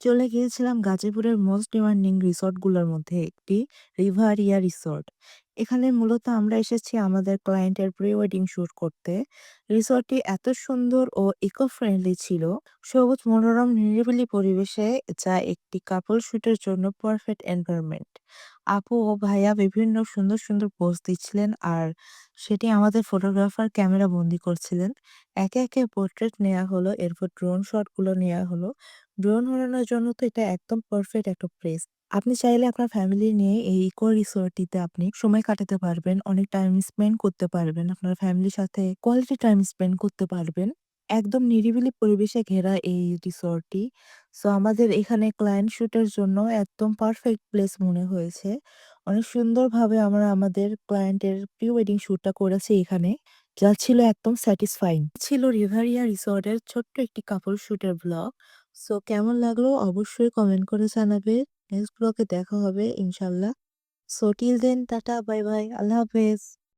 চলে গিয়েছিলাম গাজীপুরের মোস্ট ডিমান্ডিং রিসোর্টগুলোর মধ্যে একটি, রিভারিয়া রিসোর্ট। এখানে মূলত আমরা এসেছি আমাদের ক্লায়েন্টের প্রি ওয়েডিং শুট করতে। রিসোর্টটি এত সুন্দর ও ইকো ফ্রেন্ডলি ছিল, সবুজ মনোরম নিরিবিলি পরিবেশে, যা একটি কাপল শুটের জন্য পারফেক্ট এনভায়রনমেন্ট। আপু ও ভাইয়া বিভিন্ন সুন্দর সুন্দর পোজ দিচ্ছিলেন, আর সেটি আমাদের ফটোগ্রাফার ক্যামেরা বন্দি করছিলেন। একে একে পোর্ট্রেট নেওয়া হলো, এরপর ড্রোন শটগুলো নেওয়া হলো। ড্রোন উড়ানোর জন্য তো এটা একদম পারফেক্ট একটা প্লেস। আপনি চাইলে আপনার ফ্যামিলি নিয়ে এই ইকো রিসোর্টটিতে আপনি সময় কাটাতে পারবেন, অনেক টাইম স্পেন্ড করতে পারবেন, আপনার ফ্যামিলির সাথে কোয়ালিটি টাইম স্পেন্ড করতে পারবেন। একদম নিরিবিলি পরিবেশে ঘেরা এই রিসোর্টটি। সো আমাদের এখানে ক্লায়েন্ট শুটের জন্য একদম পারফেক্ট প্লেস মনে হয়েছে। অনেক সুন্দরভাবে আমরা আমাদের ক্লায়েন্টের প্রি ওয়েডিং শুটটা করেছি এখানে, যা ছিল একদম স্যাটিসফাইং। ছিল রিভারিয়া রিসোর্টের ছোট্ট একটি কাপল শুটের ব্লগ। সো কেমন লাগলো অবশ্যই কমেন্ট করে জানাবে। নেক্সট ব্লগে দেখা হবে ইনশাল্লাহ। So till then tata, bye bye, আল্লাহ হাফেজ।